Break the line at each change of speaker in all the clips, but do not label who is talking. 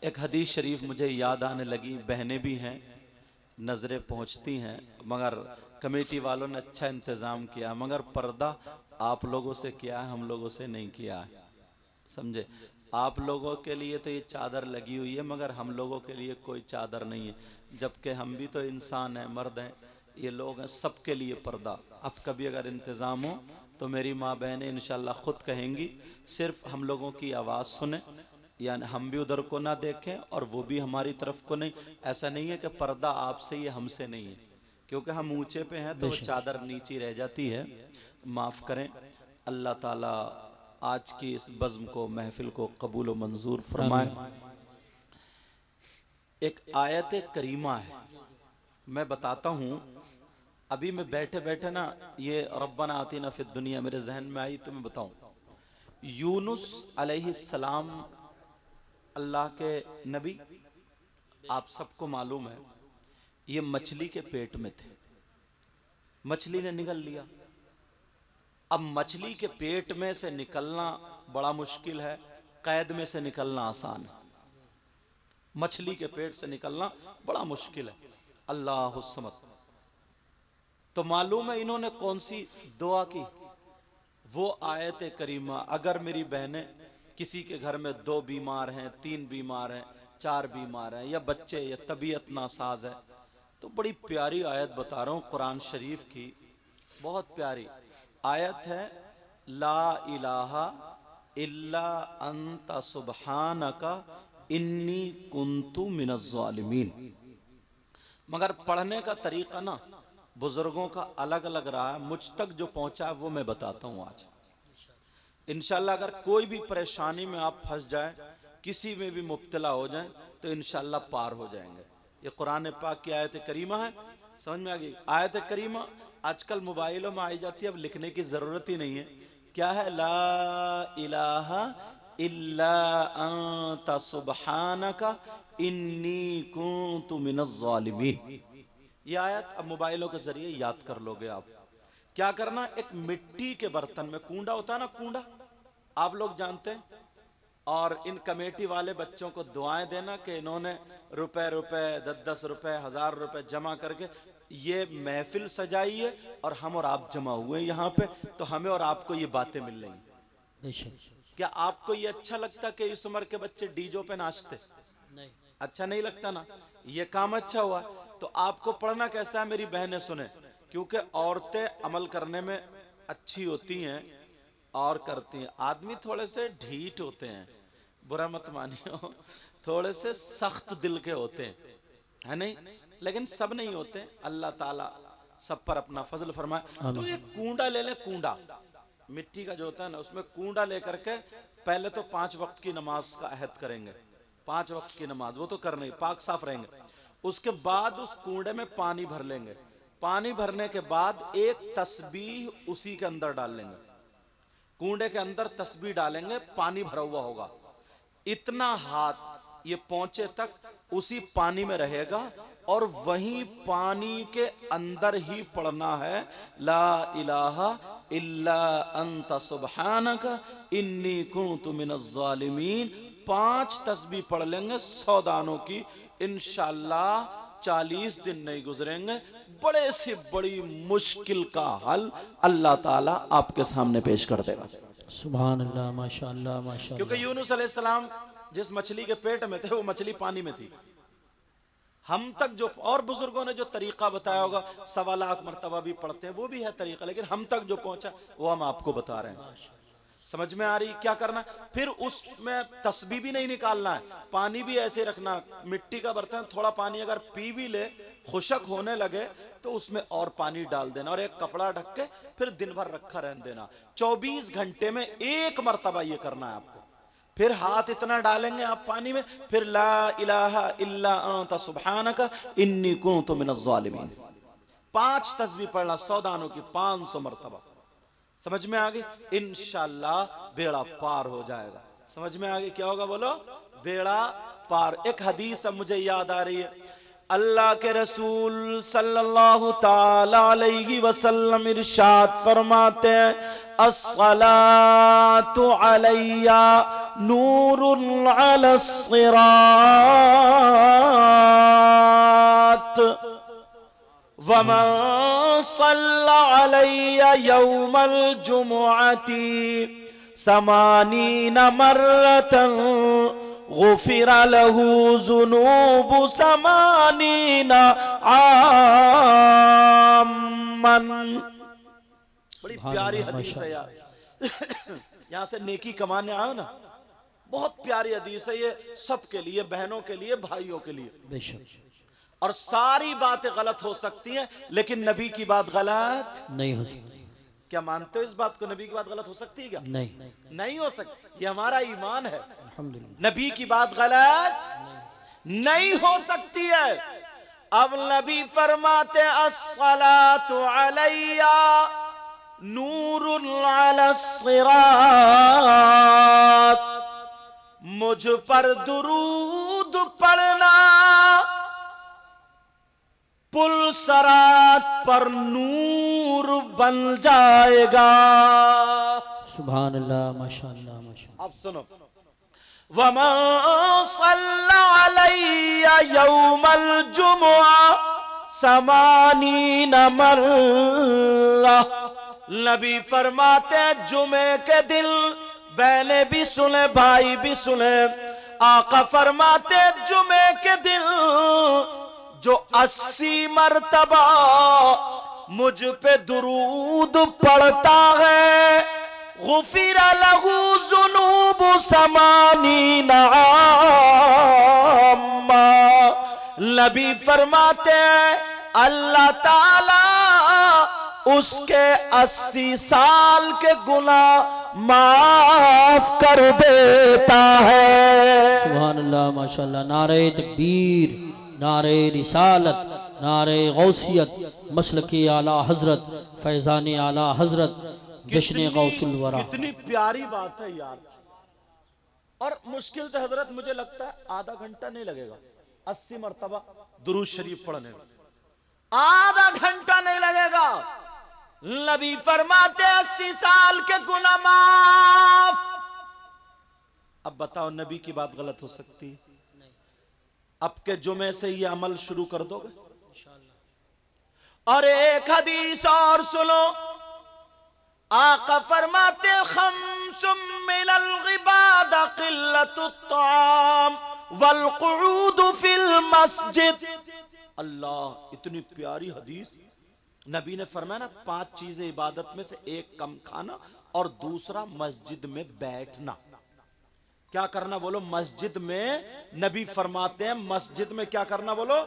ایک حدیث شریف مجھے یاد آنے لگی، بہنیں بھی ہیں، نظریں پہنچتی ہیں، مگر کمیٹی والوں نے اچھا انتظام کیا، مگر پردہ آپ لوگوں سے کیا ہے، ہم لوگوں سے نہیں کیا ہے، سمجھے؟ آپ لوگوں کے لیے تو یہ چادر لگی ہوئی ہے، مگر ہم لوگوں کے لیے کوئی چادر نہیں ہے، جبکہ ہم بھی تو انسان ہیں، مرد ہیں، یہ لوگ ہیں، سب کے لیے پردہ۔ اب کبھی اگر انتظام ہو تو میری ماں بہنیں انشاءاللہ خود کہیں گی، صرف ہم لوگوں کی آواز سنیں، یعنی ہم بھی ادھر کو نہ دیکھیں اور وہ بھی ہماری طرف کو نہیں۔ ایسا نہیں ہے کہ پردہ آپ سے یہ ہم سے نہیں ہے، کیونکہ ہم اونچے پہ ہیں تو
بے
وہ
شک
چادر نیچی رہ جاتی ہے، معاف کریں۔ اللہ تعالیٰ آج کی اس بزم کو، محفل کو قبول و منظور فرمائے۔
آمین۔
ایک آیت کریمہ ہے، میں بتاتا ہوں، ابھی میں بیٹھے بیٹھے نا یہ ربنا آتینا فی الدنیا میرے ذہن میں آئی تو میں بتاؤں۔ یونس علیہ السلام اللہ کے نبی، آپ سب کو معلوم ہے، یہ مچھلی کے پیٹ میں تھے، مچھلی نے نگل لیا۔ اب مچھلی کے پیٹ میں سے نکلنا بڑا مشکل ہے، قید میں سے نکلنا آسان ہے۔ مچھلی کے پیٹ سے نکلنا بڑا مشکل ہے۔ اللہ الصمد۔ تو معلوم ہے انہوں نے کون سی دعا کی؟ وہ آیت کریمہ، اگر میری بہنیں کسی کے گھر میں 2 بیمار ہیں، 3 بیمار ہیں، 4 بیمار ہیں، یا بچے یا طبیعت ناساز ہے، تو بڑی پیاری آیت بتا رہا ہوں قرآن شریف کی، بہت پیاری آیت ہے۔ لا الہ الا انت سبحانک انی کنت من الظالمین۔ مگر پڑھنے کا طریقہ نا بزرگوں کا الگ الگ رہا ہے، مجھ تک جو پہنچا ہے وہ میں بتاتا ہوں آج۔ انشاءاللہ اگر کوئی بھی پریشانی میں آپ پھنس جائیں، کسی میں بھی مبتلا ہو جائیں، تو انشاءاللہ پار ہو جائیں گے۔ یہ قرآن پاک کی آیت کریمہ ہے، سمجھ میں آگئی؟ آیت کریمہ آج کل موبائلوں میں آئی جاتی ہے، اب لکھنے کی ضرورت ہی نہیں ہے۔ کیا ہے؟ لا الہ الا انت سبحانک انی کنت من الظالمین۔ یہ آیت اب موبائلوں کے ذریعے یاد کر لو گے آپ۔ کیا کرنا؟ ایک مٹی کے برتن میں، کنڈا ہوتا ہے نا، کنڈا آپ لوگ جانتے ہیں، اور ان کمیٹی والے بچوں کو دعائیں دینا کہ انہوں نے روپے 10 روپے 1000 روپے جمع کر کے یہ محفل سجائی ہے، اور ہم اور آپ جمع ہوئے یہاں پہ، تو ہمیں اور آپ کو یہ باتیں مل رہی ہیں۔
بے شک
کیا آپ کو یہ اچھا لگتا کہ اس عمر کے بچے ڈیجو پہ ناچتے؟
نہیں۔
اچھا نہیں لگتا نا؟ یہ کام اچھا ہوا۔ تو آپ کو پڑھنا کیسا ہے میری بہنیں سنیں، کیونکہ عورتیں عمل کرنے میں اچھی ہوتی ہیں اور کرتی ہیں، آدمی تھوڑے سے ڈھیٹ ہوتے ہیں، برا مت مانیو، تھوڑے سے سخت دل کے ہوتے ہیں، ہے نہیں؟ لیکن سب نہیں ہوتے، اللہ تعالیٰ سب پر اپنا فضل فرمائے۔ تو
آمین۔
ایک کنڈا لے لیں، کنڈا مٹی کا جو ہوتا ہے نا، اس میں کنڈا لے کر کے پہلے تو 5 وقت کی نماز کا عہد کریں گے، 5 وقت کی نماز وہ تو کرنا ہی، پاک صاف رہیں گے۔ اس کے بعد اس کنڈے میں پانی بھر لیں گے، پانی بھرنے کے بعد ایک تسبیح اسی کے اندر ڈال لیں گے، کنڈے کے اندر تسبیح ڈالیں گے، پانی بھرا ہوا ہوگا، اتنا ہاتھ یہ پہنچے تک اسی پانی میں رہے گا، اور وہیں پانی کے اندر ہی پڑھنا ہے لا الہ الا انت سبحانک انی کنت من الظالمین۔ 5 تسبیح پڑھ لیں گے 100 دانوں کی، انشاءاللہ 40 دن نہیں گزریں گے، بڑے سے بڑی مشکل کا حل اللہ تعالیٰ آپ کے سامنے پیش کر دے گا۔
سبحان اللہ، ماشاءاللہ
کیونکہ
ماشاءاللہ۔
یونس علیہ السلام جس مچھلی کے پیٹ میں تھے وہ مچھلی پانی میں تھی۔ ہم تک جو اور بزرگوں نے جو طریقہ بتایا ہوگا 1.25 لاکھ مرتبہ بھی پڑھتے ہیں، وہ بھی ہے طریقہ، لیکن ہم تک جو پہنچا وہ ہم آپ کو بتا رہے ہیں۔ سمجھ میں آ رہی کیا کرنا؟ پھر اس میں تسبیح بھی نہیں نکالنا ہے، پانی بھی ایسے رکھنا، مٹی کا برتن، تھوڑا پانی اگر پی بھی لے خشک ہونے لگے تو اس میں اور پانی ڈال دینا، اور ایک کپڑا ڈھک کے پھر دن بھر رکھا رہن دینا۔ 24 گھنٹے میں 1 مرتبہ یہ کرنا ہے آپ کو۔ پھر ہاتھ اتنا ڈالیں گے آپ پانی میں، پھر لا الہ الا انت سبحانک انی کنت من الظالمین، 5 تسبیح پڑھنا 100 دانوں کی 500 مرتبہ۔ سمجھ میں آگئی؟ انشاءاللہ بیڑا پار ہو جائے گا۔ سمجھ میں آگئی؟ کیا ہوگا بولو؟ بیڑا پار۔ ایک حدیث اب مجھے یاد آ رہی ہے، اللہ کے رسول صلی اللہ تعالی علیہ وسلم ارشاد فرماتے ہیں الصلاۃ علی نور على الصراط ومن صلى علي يوم الجمعة 80 مرة غفر له ذنوب 80 عاما. بڑی پیاری حدیث ہے یار. یہاں سے نیکی کمانے آؤ نا, بہت پیاری حدیث ہے یہ, سب کے لیے, بہنوں کے لیے, بھائیوں کے لیے.
بے شک.
اور ساری باتیں غلط ہو سکتی ہیں لیکن نبی کی بات غلط
نہیں ہو سکتی.
کیا مانتے ہو اس بات کو؟ نبی کی بات غلط ہو سکتی ہے کیا؟ نہیں ہو سکتی. یہ ہمارا ایمان ہے.
الحمدللہ.
نبی کی بات غلط نہیں ہو سکتی ہے. اب نبی فرماتے الصلاۃ علی نور علی الصراط, مجھ پر درود پڑھنا پل صراط پر نور بن جائے گا.
سبحان اللہ, ماشاءاللہ ماشاءاللہ.
اب سنو, وَمَن صَلَّى عَلَيَّ يَوْمَ الْجُمُعَةِ 80 مرة. نبی فرماتے ہیں جمعے کے دن, بہنیں بھی سنیں, بھائی بھی سنیں, آقا فرماتے جمعے کے دن جو 80 مرتبہ مجھ پہ درود پڑھتا ہے غفر لہ ذنوب 80 عاما. نبی فرماتے ہیں اللہ تعالی اس کے 80 سال کے گناہ معاف کر دیتا ہے.
سبحان اللہ ماشاءاللہ. نعرہ تکبیر, نعرہ رسالت, نعرہ غوثیت, مسلک اعلیٰ حضرت, فیضان اعلیٰ حضرت, جشن غوث الورا.
کتنی پیاری بات ہے یار. اور مشکل سے حضرت مجھے لگتا ہے آدھا گھنٹہ نہیں لگے گا 80 مرتبہ درود شریف پڑھنے میں, آدھا گھنٹہ نہیں لگے گا. نبی فرماتے 80 سال کے گناہ معاف. اب بتاؤ نبی کی بات غلط ہو سکتی؟ اب کے جمعے سے یہ عمل شروع کر دو گے. اور ایک حدیث اور سنو, آقا فرماتے خمس من العباد قلت الطعام والقعود فی المسجد. اللہ, اتنی پیاری حدیث. نبی نے فرمایا نا 5 چیزیں عبادت میں سے, ایک کم کھانا اور دوسرا مسجد میں بیٹھنا. کیا کرنا بولو؟ مسجد میں. نبی فرماتے ہیں مسجد میں کیا کرنا بولو؟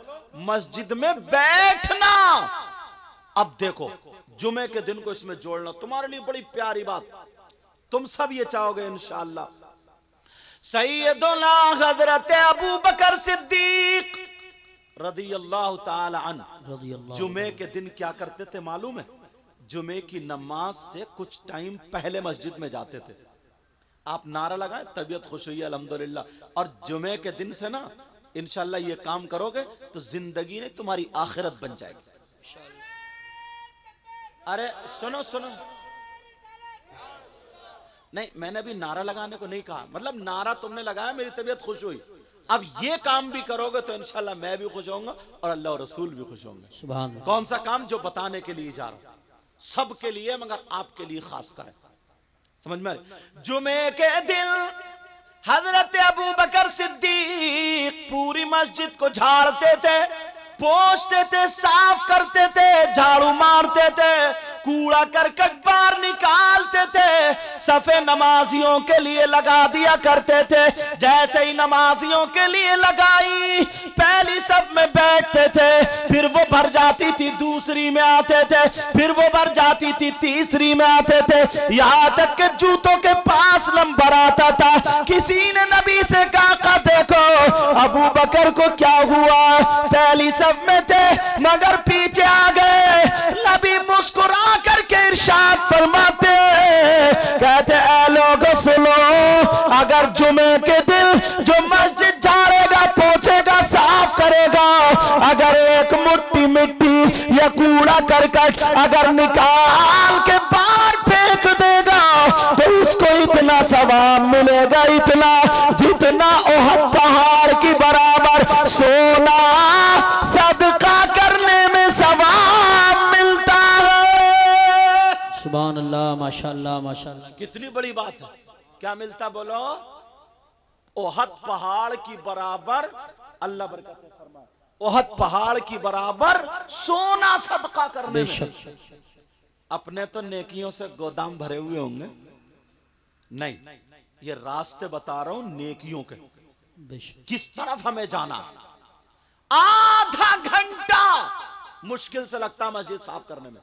مسجد میں بیٹھنا. اب دیکھو جمعے کے دن کو اس میں جوڑنا تمہارے لیے بڑی پیاری بات. تم سب یہ چاہو گے انشاءاللہ. سیدنا حضرت ابو بکر صدیق رضی اللہ تعالی عنہ جمعے کے دن کیا کرتے تھے معلوم ہے؟ جمعے کی نماز سے کچھ ٹائم پہلے مسجد میں جاتے تھے. آپ نعرہ لگائیں, طبیعت خوش ہوئی الحمدللہ. اور جمعے کے دن سے نا انشاءاللہ یہ کام کرو گے تو زندگی نے تمہاری آخرت بن جائے گی. ارے سنو سنو, نہیں میں نے بھی نعرہ لگانے کو نہیں کہا, مطلب نعرہ تم نے لگایا میری طبیعت خوش ہوئی. اب یہ کام بھی کرو گے تو انشاءاللہ میں بھی خوش ہوں گا اور اللہ اور رسول بھی خوش ہوں گے.
سبحان اللہ.
کون سا کام؟ جو بتانے کے لیے جا رہا ہوں, سب کے لیے مگر آپ کے لیے خاص کریں. سمجھ میں؟ جمعے کے دن حضرت ابو بکر صدیق پوری مسجد کو جھاڑتے تھے, پوچھتے تھے, صاف کرتے تھے, جھاڑو مارتے تھے, کوڑا کرکٹ باہر نکالتے تھے, صفے نمازیوں کے لیے لگا دیا کرتے تھے. جیسے ہی نمازیوں کے لیے لگائی پہلی صف میں بیٹھتے تھے, پھر وہ بھر جاتی تھی دوسری میں آتے تھے, پھر وہ بھر جاتی تھی تیسری میں آتے تھے, یہاں تک کہ جوتوں کے پاس نمبر آتا تھا. کسی نے نبی سے کہا دیکھو ابو بکر کو کیا ہوا, پہلی صف میں تھے مگر پیچھے آ گئے. نبی مسکرا کر کے ارشاد فرماتے کہتے اے لوگ سنو, اگر جمعے کے دن جو مسجد جھاڑے گا, پوچھے گا, صاف کرے گا, اگر ایک مٹھی مٹی یا کوڑا کرکٹ اگر نکال کے باہر پھینک دے گا تو اس کو اتنا سا
ثواب ملے گا اتنا جتنا احد پہاڑ کی برابر سونا صدقہ کرنے میں ثواب ملتا ہے۔
سبحان اللہ، ماشاءاللہ ماشاءاللہ۔
کتنی بڑی بات ہے۔ کیا ملتا بولو؟ احد پہاڑ کی برابر، اللہ برکت فرمائے، احد پہاڑ کی برابر سونا صدقہ کرنے
بے
میں۔
شک
اپنے تو نیکیوں سے گودام بھرے ہوئے ہوں گے، نہیں، یہ راستے بتا رہا ہوں نیکیوں کے،
بے شک
کس طرف ہمیں جانا۔ آدھا گھنٹہ مشکل سے لگتا ہے مسجد صاف کرنے میں،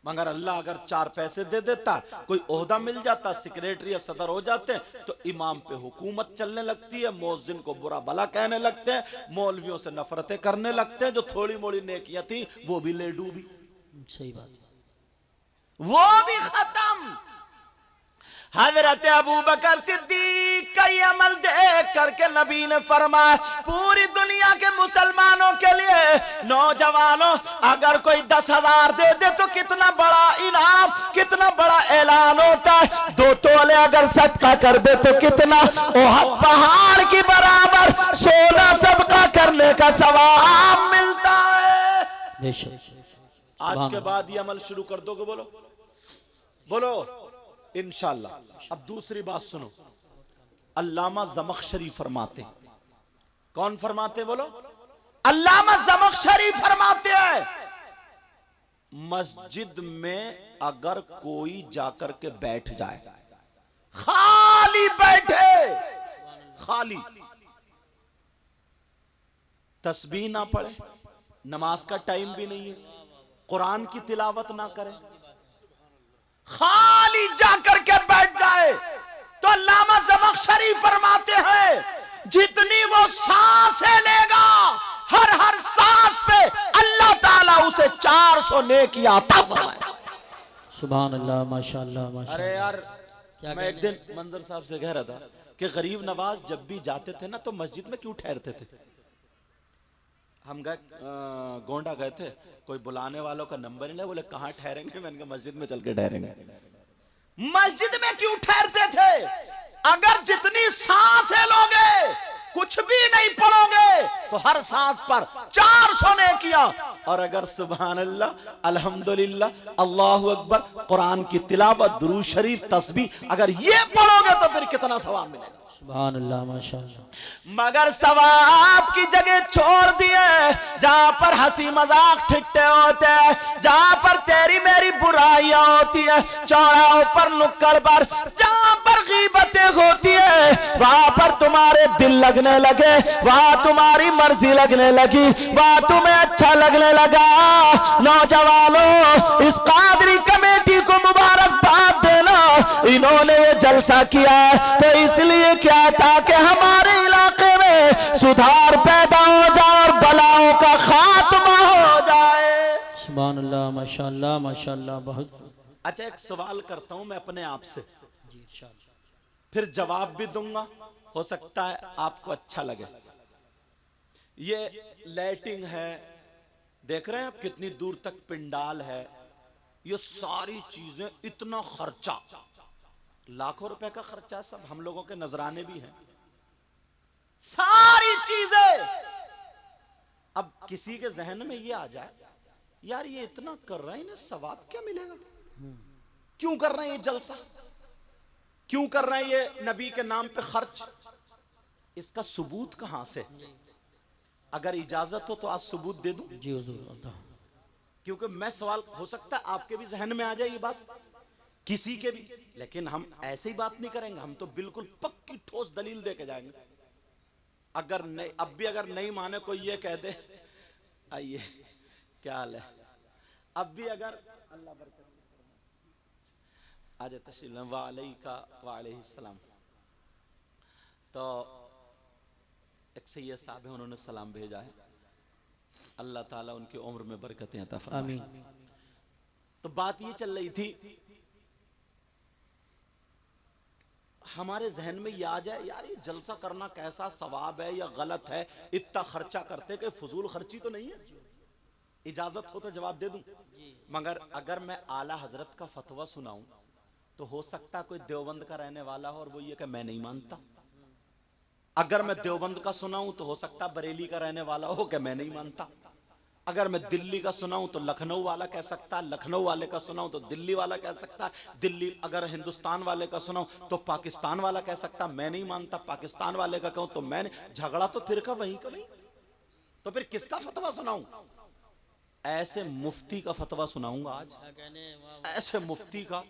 مگر اللہ اگر 4 پیسے دے دیتا، کوئی عہدہ مل جاتا، سیکریٹری یا صدر ہو جاتے، تو امام پہ حکومت چلنے لگتی ہے، مؤذن کو برا بھلا کہنے لگتے ہیں، مولویوں سے نفرتیں کرنے لگتے ہیں، جو تھوڑی موڑی نیکیاں تھی وہ بھی لے ڈوبی،
صحیح بات۔
وہ بھی ختم۔ حضرت ابوبکر صدیق کا یہ عمل دیکھ کر کے نبی نے فرمایا پوری دنیا کے مسلمانوں کے لیے نوجوانوں اگر کوئی 10,000 دے دے تو کتنا بڑا انعام، کتنا بڑا اعلان ہوتا ہے، 2 تولے اگر صدقہ کر دے تو کتنا احد پہاڑ کی برابر سونا صدقہ کرنے کا ثواب ملتا ہے۔
بے شک
آج کے بعد یہ عمل شروع کر دو گے؟ بولو بولو انشاءاللہ۔ اب دوسری بات سنو، علامہ زمخشری فرماتے، کون فرماتے بولو؟ علامہ زمخشری فرماتے ہیں مسجد میں اگر کوئی جا کر کے بیٹھ جائے، خالی بیٹھے، خالی، تسبیح نہ پڑھے، نماز کا ٹائم بھی نہیں ہے، قرآن کی تلاوت نہ کرے، خالی جا کر کے بیٹھ جائے، تو علامہ زمخشری فرماتے ہیں جتنی وہ سانسیں لے گا، ہر سانس پہ اللہ تعالیٰ اسے 400 نیکیاں عطا فرمائے۔
سبحان اللہ، ماشاءاللہ ماشاءاللہ۔
ارے یار، میں ایک دن منظر صاحب سے کہہ رہا تھا کہ غریب نواز جب بھی جاتے تھے نا تو مسجد میں کیوں ٹھہرتے تھے؟ ہم گئے گونڈا گئے تھے، کوئی بلانے والوں کا نمبر نہیں لے، بولے کہاں ٹھہریں گے؟ میں نے کہا مسجد میں چل کے ٹھہریں گے۔ مسجد میں کیوں ٹھہرتے تھے؟ اگر جتنی سانسیں لوگے کچھ بھی نہیں پڑھو گے تو ہر سانس پر 400 نیکیاں، اور اگر سبحان اللہ، الحمدللہ، اللہ اکبر، قرآن کی تلاوت، درود شریف، تسبیح اگر یہ پڑھو گے تو پھر کتنا ثواب ملے گا۔
سبحان اللہ، ماشاءاللہ۔
مگر ثواب کی جگہ چھوڑ دیے جہاں پر ہنسی مذاق ٹھٹے ہوتے ہیں، جہاں پر تیری میری برائیاں ہوتی ہیں، چوراہوں پر نکڑ پر جہاں پر غیبتیں ہوتی ہیں، وہاں پر تمہارے دل لگنے لگے، وہاں تمہاری مرضی لگنے لگی، وہاں تمہیں اچھا لگنے لگا۔ نوجوانوں، اس قادری کمیٹی کو مبارکباد دینا، انہوں نے یہ جلسہ کیا ہے تو اس لیے کیا تاکہ ہمارے علاقے میں سدھار پیدا ہو جائے اور بلاؤں کا خاتمہ ہو جائے۔
سبحان اللہ، ماشاءاللہ ماشاءاللہ۔ بہت
اچھا، ایک سوال کرتا ہوں میں اپنے آپ سے،
جی ارشاد۔
پھر جواب بھی دوں گا، ہو سکتا ہے آپ کو اچھا لگے۔ یہ لائٹنگ ہے، دیکھ رہے ہیں آپ کتنی دور تک پنڈال ہے، یہ ساری چیزیں، اتنا خرچہ، لاکھوں روپے کا خرچہ، سب ہم لوگوں کے نذرانے بھی ہیں، ساری چیزیں۔ اب کسی کے ذہن میں یہ آ جائے یار یہ اتنا کر رہے ہیں، انہیں ثواب کیا ملے گا؟ کیوں کر رہے ہیں یہ جلسہ؟ کیوں کر رہے ہیں یہ نبی کے نام پہ خرچ؟ اس کا ثبوت کہاں سے؟ اگر اجازت ہو تو آج ثبوت دے دوں،
جی حضور۔
کیونکہ میں سوال، ہو سکتا ہے آپ کے بھی ذہن میں آ جائے یہ بات، کسی کے بھی، لیکن ہم ایسے ہی بات نہیں کریں گے، ہم تو بالکل پکی ٹھوس دلیل دے کے جائیں گے۔ اگر نہیں، اب بھی اگر نہیں مانے کوئی یہ کہہ دے آئیے کیا حال ہے، اب بھی اگر اللہ برکت آج تشریف وعلیکہ وعلیہ السلام، تو ایک سید صاحب ہیں، انہوں نے سلام بھیجا ہے، اللہ تعالیٰ ان کی عمر میں برکتیں عطا فرمائے۔
آمین۔
تو بات یہ چل رہی تھی، ہمارے ذہن میں یہ آ جائے یار یہ جلسہ کرنا کیسا ثواب ہے یا غلط ہے، اتنا خرچہ کرتے کہ فضول خرچی تو نہیں ہے؟ اجازت ہو تو جواب دے دوں، مگر اگر میں اعلیٰ حضرت کا فتویٰ سناؤں تو ہو سکتا کوئی دیوبند کا رہنے والا ہو اور وہ یہ کہ میں نہیں مانتا. اگر میں دیوبند کا سناؤں تو ہو سکتا بریلی کا رہنے والا ہو کہ میں نہیں مانتا. اگر میں دلی کا سناؤں تو لکھنؤ والا کہہ سکتا, لکھنؤ والے کا سناؤں تو دلی والا کہہ سکتا, دلی اگر ہندوستان والے کا سناؤں تو پاکستان والا کہہ سکتا میں نہیں مانتا, پاکستان والے کا کہوں تو میں نہیں. جھگڑا تو پھر کا وہیں کا وہیں, تو پھر کس کا فتویٰ سناؤں؟ ایسے مفتی کا فتویٰ سناؤں گا آج, ایسے مفتی کا.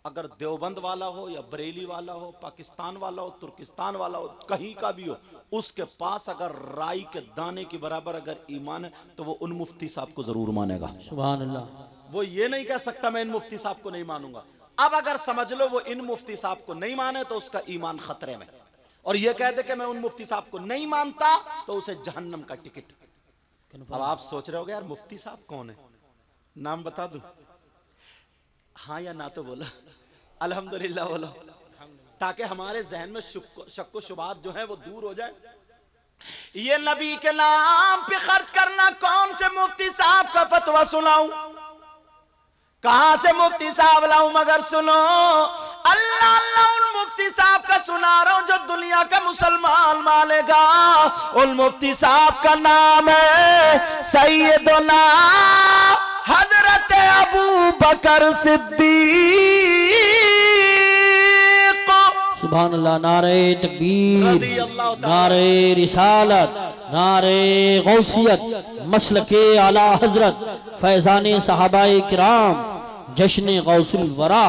اگر دیوبند والا ہو یا بریلی والا ہو, پاکستان والا ہو, ترکستان والا ہو, کہیں کا بھی ہو, اس کے پاس اگر رائی کے دانے کی برابر اگر ایمان ہے تو وہ ان مفتی صاحب کو ضرور مانے گا.
سبحان اللہ.
وہ یہ نہیں کہہ سکتا میں ان مفتی صاحب کو نہیں مانوں گا. اب اگر سمجھ لو وہ ان مفتی صاحب کو نہیں مانے تو اس کا ایمان خطرے میں, اور یہ کہہ دے کہ میں ان مفتی صاحب کو نہیں مانتا تو اسے جہنم کا ٹکٹ. اب آپ سوچ رہے ہو گے یار مفتی صاحب کون ہے, نام بتا دوں؟ ہاں یا نہ تو بولا, الحمدللہ بولو, تاکہ ہمارے ذہن میں شک و شبہات جو ہیں وہ دور ہو جائے. یہ نبی کے نام پہ خرچ کرنا, کون سے مفتی صاحب کا فتویٰ سناؤں, کہاں سے مفتی صاحب لاؤں؟ مگر سنو, اللہ اللہ ان مفتی صاحب کا سنا رہا ہوں جو دنیا کا مسلمان مانے گا. ان مفتی صاحب کا نام ہے سیدنا حضرت ابو بکر صدیق.
سبحان اللہ. نعرہ تکبیر,
رضی اللہ تعالی,
نعرہ رسالت, نعرہ غوثیت, مسلک اعلی حضرت, فیضان صحابہ کرام, جشن غوث الورا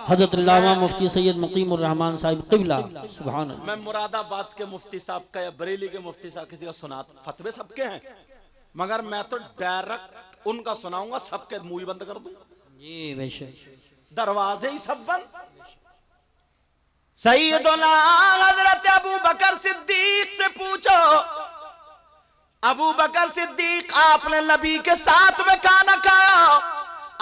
حضرت علامہ مفتی سید مقیم الرحمن صاحب قبلہ. سبحان اللہ.
میں مراد آباد کے مفتی صاحب کا یا بریلی کے مفتی صاحب کسی کا سناتا, فتوے سب کے ہیں, مگر میں تو ڈائریکٹ ان کا سناؤں گا, سب کے منہ بند کر دوں,
جی بے شک,
دروازے ہی سب بند. سیدنا حضرت ابو بکر صدیق سے پوچھو, ابو بکر صدیق آپ نے نبی کے ساتھ میں کھانا کھایا,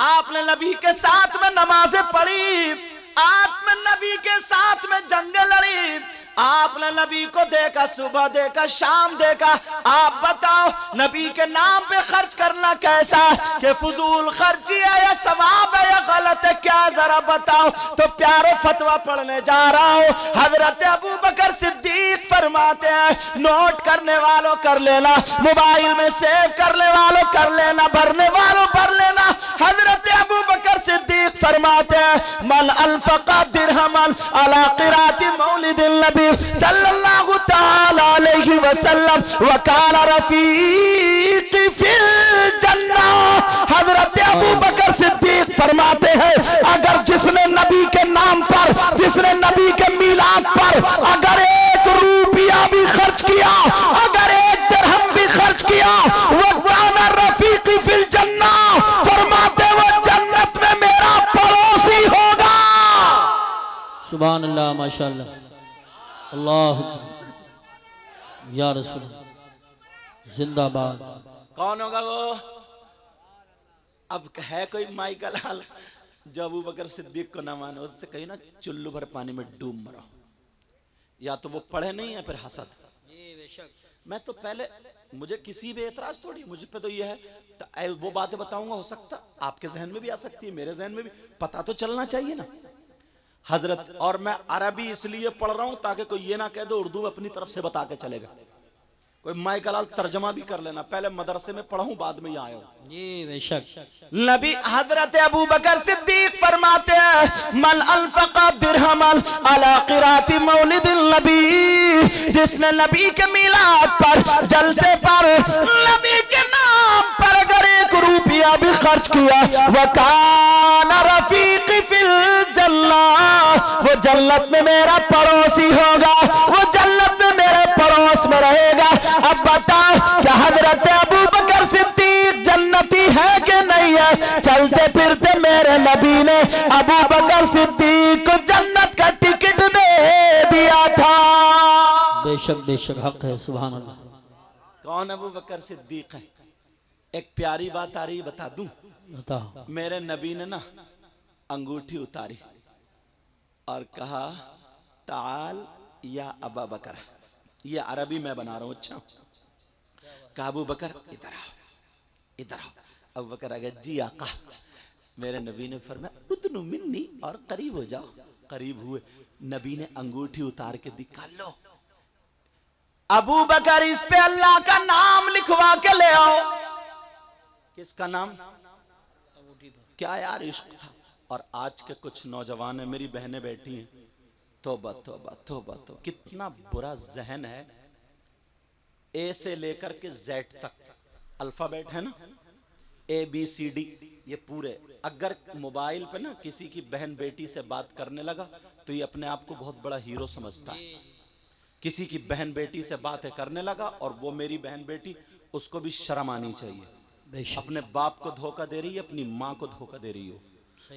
آپ نے نبی کے ساتھ میں نمازیں پڑھی, آپ نے نبی کے ساتھ میں جنگیں لڑی, آپ نے نبی کو دیکھا, صبح دیکھا, شام دیکھا. آپ بتاؤ نبی کے نام پہ خرچ کرنا کیسا, کہ فضول خرچی ہے یا ثواب ہے یا غلط ہے, کیا ذرا بتاؤ. تو پیارے فتویٰ پڑھنے جا رہا ہوں. حضرت ابو بکر صدیق فرماتے ہیں, نوٹ کرنے والوں کر لینا, موبائل میں سیو کرنے والوں کر لینا, بھرنے والوں بھر لینا. حضرت ابو بکر صدیق فرماتے ہیں, من انفق درہما علی قراءۃ مولد النبی صلی اللہ تعالی علیہ وسلم وکان رفیق فی الجنہ. حضرت ابو بکر صدیق فرماتے ہیں, اگر جس نے نبی کے نام پر, جس نے نبی کے میلاد پر اگر 1 روپیہ بھی خرچ کیا, اگر 1 درہم بھی خرچ کیا, وکان رفیق فی الجنہ, فرماتے وہ جنت میں میرا پڑوسی ہوگا.
سبحان اللہ, ماشاءاللہ, اللہ یا رسول اللہ, زندہ باد.
کون ہوگا وہ؟ اب ہے کوئی مائی کا لال جو ابو بکر صدیق کو نہ مانے, اس سے کہیں نا چلو بھر پانی میں ڈوب مرو. یا تو وہ پڑھے نہیں ہے پھر حسد. میں تو پہلے, مجھے کسی بھی اعتراض تھوڑی, مجھ پہ تو یہ ہے وہ باتیں بتاؤں گا, ہو سکتا آپ کے ذہن میں بھی آ سکتی ہے, میرے ذہن میں بھی, پتہ تو چلنا چاہیے نا حضرت. اور میں عربی اس لیے پڑھ رہا ہوں تاکہ کوئی یہ نہ کہہ دو اردو اپنی طرف سے بتا کے چلے گا. کوئی مائی کلال ترجمہ بھی کر لینا, پہلے مدرسے میں پڑھوں بعد میں یہاں آیا ہوں.
جی بے شک.
نبی حضرت ابو بکر صدیق فرماتے ہیں, من انفق درہما علی قراءۃ مولد النبی, جس نے نبی کے میلاد پر, جلسے پر, نبی کے نام پر اگر 1 روپیہ بھی خرچ کیا, وکان رفیق فی الجنہ, وہ جنت میں میرا پڑوسی ہوگا, وہ جنت میں میرے پڑوس میں رہے گا. اب بتاؤ کہ حضرت ابو بکر صدیق جنتی ہے کہ نہیں ہے؟ چلتے پھرتے میرے نبی نے ابو بکر صدیق کو جنت کا ٹکٹ دے دیا تھا.
بے شک, بے شک, حق ہے. سبحان اللہ.
کون ابو بکر صدیق ہے؟ ایک پیاری بات آ رہی بتا دوں. میرے نبی نے نا انگوٹھی اتاری اور کہا, تعال یا ابا بکر. یہ عربی میں بنا رہا ہوں. اچھا, کہا ابو بکر ادھر آؤ, ادھر آؤ. ابو بکر آگے, جی آقا. میرے نبی نے فرمایا ادنو منی، اور قریب ہو جاؤ. قریب ہوئے، نبی نے انگوٹھی اتار کے دکھا، لو ابو بکر اس پہ اللہ کا نام لکھوا کے لے آؤ. کس کا نام؟ کیا یار عشق تھا. اور آج کے کچھ نوجوان ہیں، میری بہنیں بیٹھی ہیں، توبہ توبہ توبہ توبہ، کتنا برا ذہن ہے. اے سے لے کر کے زیڈ تک الفابیٹ ہے نا، اے بی سی ڈی، یہ پورے. اگر موبائل پہ نا کسی کی بہن بیٹی سے بات کرنے لگا تو یہ اپنے آپ کو بہت بڑا ہیرو سمجھتا ہے. کسی کی بہن بیٹی سے باتیں کرنے لگا، اور وہ میری بہن بیٹی، اس کو بھی شرم آنی چاہیے. اپنے باپ کو دھوکہ دے رہی ہے، اپنی ماں کو دھوکہ دے رہی ہو.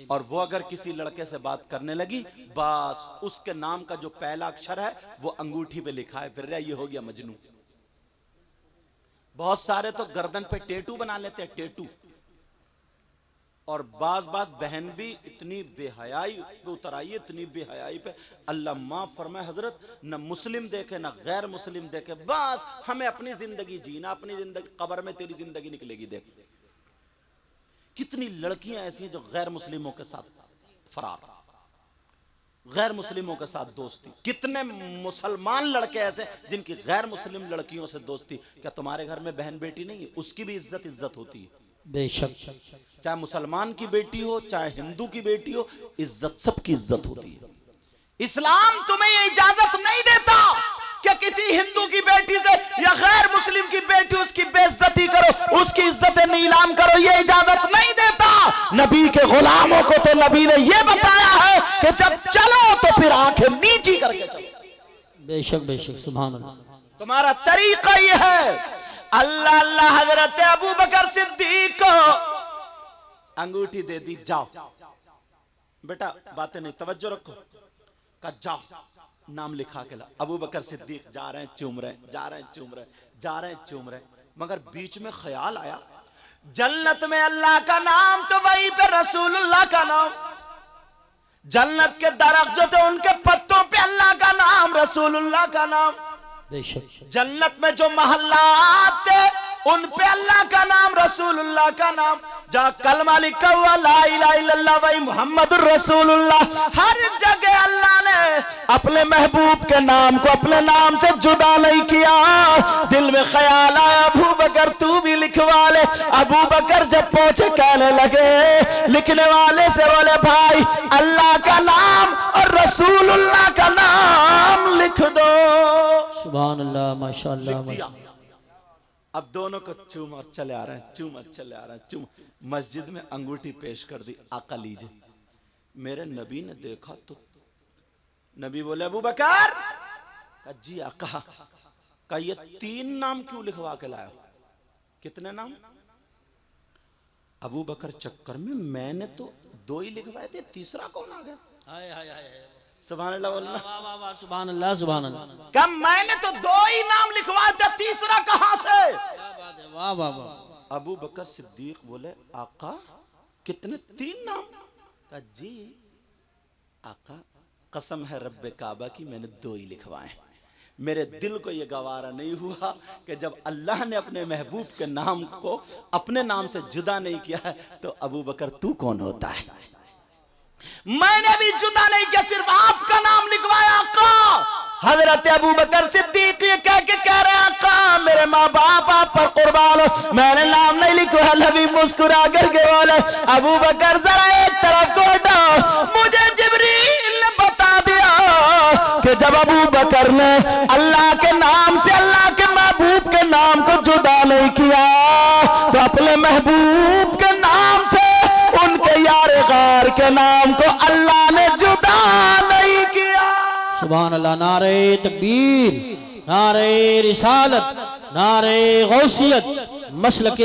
اور وہ اگر کسی لڑکے سے بات کرنے لگی، بس اس کے نام کا جو پہلا اکشر ہے وہ انگوٹھی پہ لکھا ہے، پھر یہ ہو گیا مجنو. بہت سارے تو گردن پہ ٹیٹو بنا لیتے ہیں، ٹیٹو. اور بعض بہن بھی اتنی بے حیائی پہ اتر آئی ہے، اتنی بے حیائی پہ، اللہ معاف فرمائے حضرت، نہ مسلم دیکھے نہ غیر مسلم دیکھے، بس ہمیں اپنی زندگی جینا، اپنی زندگی، قبر میں تیری زندگی نکلے گی. دیکھ کتنی لڑکیاں ایسی ہیں جو غیر مسلموں کے ساتھ فرار، غیر مسلموں کے ساتھ دوستی. کتنے مسلمان لڑکے ایسے جن کی غیر مسلم لڑکیوں سے دوستی. کیا تمہارے گھر میں بہن بیٹی نہیں ہے؟ اس کی بھی عزت ہوتی ہے.
بے شک،
چاہے مسلمان کی بیٹی ہو، چاہے ہندو کی بیٹی ہو، عزت، سب کی عزت ہوتی ہے. اسلام تمہیں یہ اجازت نہیں دیتا کہ کسی ہندو کی بیٹی سے یا غیر مسلم کی بیٹی اس کی بے عزتی کرو، اس کی عزت نیلام کرو، یہ اجازت نہیں دیتا. نبی کے غلاموں کو تو نبی نے یہ بتایا ہے کہ جب چلو تو پھر آنکھیں نیچی کر کے چلو.
بے شک بے شک، سبحان اللہ.
تمہارا طریقہ یہ ہے. اللہ اللہ حضرت ابو بکر صدیق کو انگوٹھی دے دی، جاؤ بیٹا، باتیں نہیں، توجہ رکھو. کہا جاؤ نام لکھا کے لا. ابو بکر صدیق جا رہے ہیں، چوم رہے ہیں، جا رہے ہیں، چوم رہے ہیں، جا رہے ہیں، چوم رہے ہیں. مگر بیچ میں خیال آیا، جنت میں اللہ کا نام تو وہیں پہ رسول اللہ کا نام. جنت کے درخت جو تھے ان کے پتوں پہ اللہ کا نام، رسول اللہ کا نام. جنت میں جو محلات تھے ان پہ اللہ کا نام، رسول اللہ کا نام. جہاں کلمہ لکھا ہوا لا الہ الا اللہ وہی محمد الرسول اللہ. ہر جگہ اللہ نے اپنے محبوب کے نام کو اپنے نام سے جدا نہیں کیا. دل میں خیال آیا ابو بکر تو بھی لکھوا لے. ابو بکر جب پہنچے کہنے لگے لکھنے والے سے، بولے بھائی اللہ کا نام اور رسول اللہ کا نام لکھ دو.
سبحان اللہ، ماشاءاللہ.
اب دونوں کو چوم اور چلے آ رہے ہیں، چوم اور چلے آ رہے ہیں، چوم. مسجد میں انگوٹھی پیش کر دی، آقا لیجئے. میرے نبی نے دیکھا تو نبی بولے ابو بکر. کہا جی آقا. کہا یہ 3 نام کیوں لکھوا کے لایا ہو؟ کتنے نام؟ ابو بکر چکر میں نے تو 2 ہی لکھوائے تھے، تیسرا کون آ گیا؟ سبحان اللہ واللہ،
سبحان اللہ، سبحان اللہ.
کہ میں نے تو 2 ہی نام لکھوائے تھے، تیسرا کہاں سے؟
واہ واہ واہ.
ابو بکر صدیق بولے آقا کتنے؟ 3 نام؟ کہا جی آقا قسم ہے رب کعبہ کی میں نے 2 ہی لکھوائے. میرے دل کو یہ گوارا نہیں ہوا کہ جب اللہ نے اپنے محبوب کے نام کو اپنے نام سے جدا نہیں کیا ہے تو ابو بکر تو کون ہوتا ہے؟ میں نے بھی جدا نہیں کیا، صرف آپ کا نام لکھوایا آقا. حضرت ابو بکر صدیق یہ کہہ رہے آقا میرے ماں باپ آپ پر قربان ہو، میں نے نام نہیں لکھوایا. نبی مسکرا کر کے بولے ابو بکر ذرا ایک طرف کو ہٹاؤ، مجھے جبریل نے بتا دیا کہ جب ابو بکر نے اللہ کے نام سے اللہ کے محبوب کے نام کو جدا نہیں کیا تو اپنے محبوب کے نام سے ان کے یار غار کے نام کو اللہ نے جدا نہیں کیا.
سبحان اللہ. نعرہ تکبیر، نعرہ رسالت، نعرہ غوثیت، مسلک